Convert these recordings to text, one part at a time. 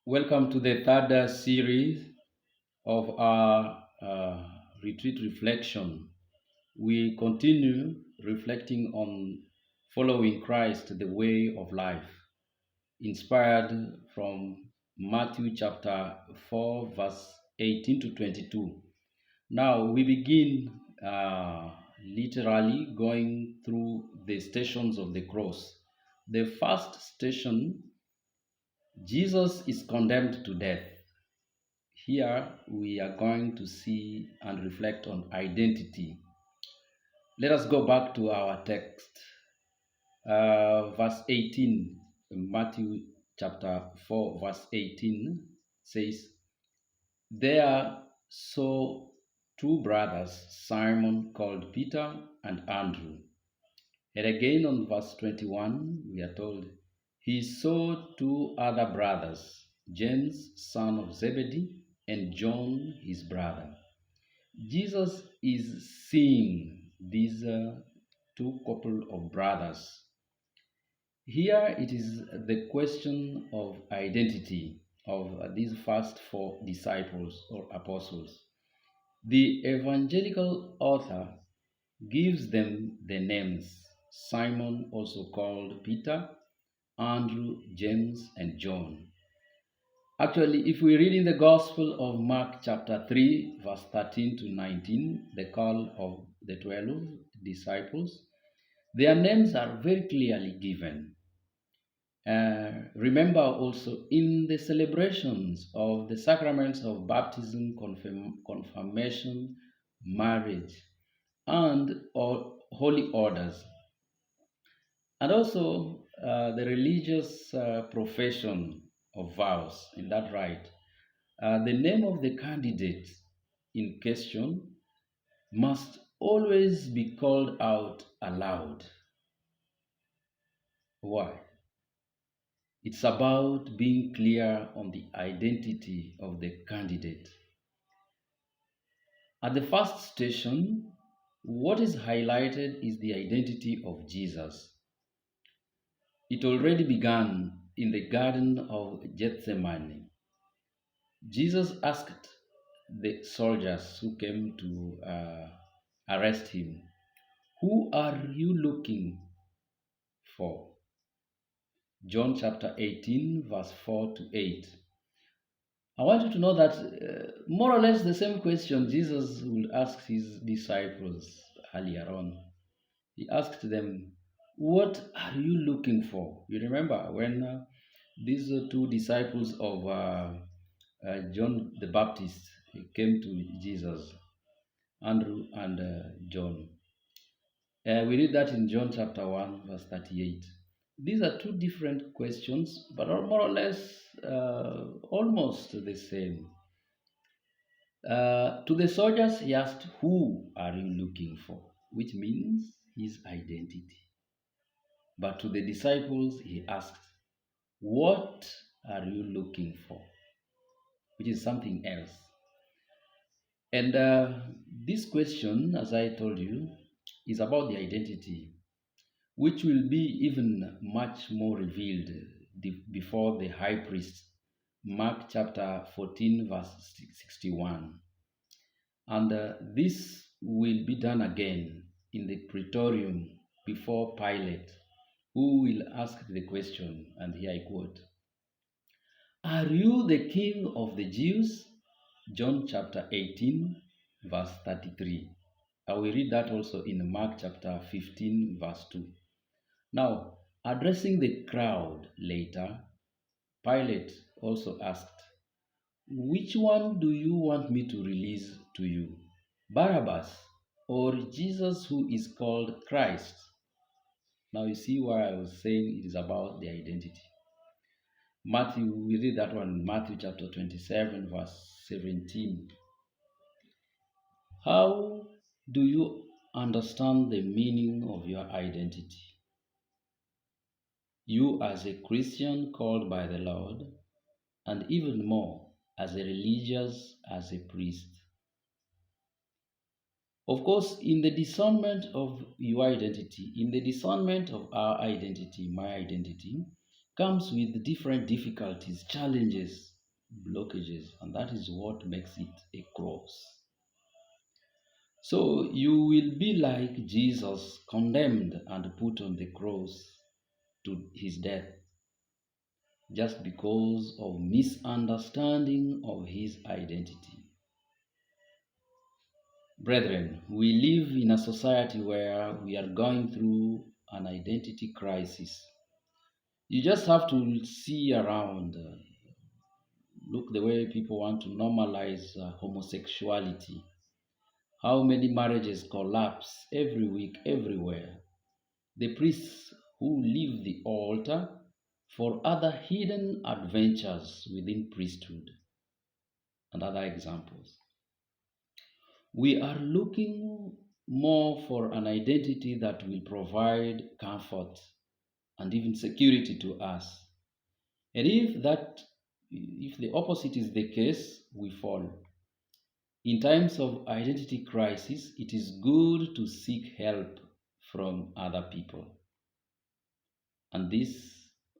Welcome to the third series of our retreat reflection. We continue reflecting on following Christ, the way of life, inspired from Matthew chapter 4, verse 18 to 22. Now we begin literally going through the stations of the cross. The first station, Jesus is condemned to death. Here we are going to see and reflect on identity. Let us go back to our text. Verse 18, Matthew chapter 4, verse 18 says, There saw two brothers, Simon called Peter and Andrew. And again on verse 21, we are told, He saw two other brothers, James, son of Zebedee, and John, his brother. Jesus is seeing these two couple of brothers. Here it is the question of identity of these first four disciples or apostles. The evangelical author gives them the names Simon, also called Peter, Andrew, James, and John. Actually, if we read in the Gospel of Mark chapter 3, verse 13 to 19, the call of the 12 disciples, their names are very clearly given. Remember also in the celebrations of the sacraments of baptism, confirmation, marriage, and holy orders, and also the religious profession of vows in that rite. The name of the candidate in question must always be called out aloud. Why? It's about being clear on the identity of the candidate. At the first station, what is highlighted is the identity of Jesus. It already began in the Garden of Gethsemane. Jesus asked the soldiers who came to arrest him, Who are you looking for? John chapter 18, verse 4 to 8. I want you to know that more or less the same question Jesus would ask his disciples earlier on. He asked them, What are you looking for? You remember when these two disciples of John the Baptist came to Jesus, Andrew and John. We read that in John chapter 1, verse 38. These are two different questions, but are more or less almost the same. To the soldiers, he asked, Who are you looking for? Which means his identity. But to the disciples, he asked, What are you looking for? Which is something else. And this question, as I told you, is about the identity, which will be even much more revealed before the high priest. Mark chapter 14, verse 61. And this will be done again in the praetorium before Pilate, who will ask the question, and here I quote, Are you the king of the Jews? John chapter 18, verse 33. I will read that also in Mark chapter 15, verse 2. Now, addressing the crowd later, Pilate also asked, Which one do you want me to release to you? Barabbas or Jesus who is called Christ? Now you see why I was saying it is about the identity. Matthew, we read that one in Matthew chapter 27, verse 17. How do you understand the meaning of your identity? You as a Christian called by the Lord, and even more as a religious, as a priest. Of course, in the discernment of your identity, in the discernment of our identity, my identity, comes with different difficulties, challenges, blockages, and that is what makes it a cross. So you will be like Jesus, condemned and put on the cross to his death, just because of misunderstanding of his identity. Brethren, we live in a society where we are going through an identity crisis. You just have to see around, look the way people want to normalize homosexuality. How many marriages collapse every week, everywhere. The priests who leave the altar for other hidden adventures within priesthood, and other examples. We are looking more for an identity that will provide comfort and even security to us. And if the opposite is the case, we fall. In times of identity crisis, it is good to seek help from other people. And this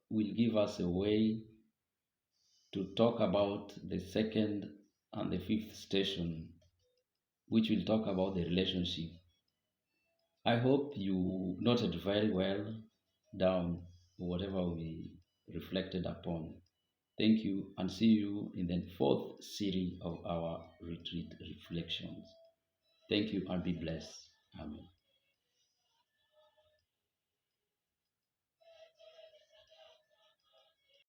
will give us a way to talk about the second and the fifth station, which will talk about the relationship. I hope you noted very well down whatever we reflected upon. Thank you, and see you in the fourth series of our retreat reflections. Thank you and be blessed. Amen.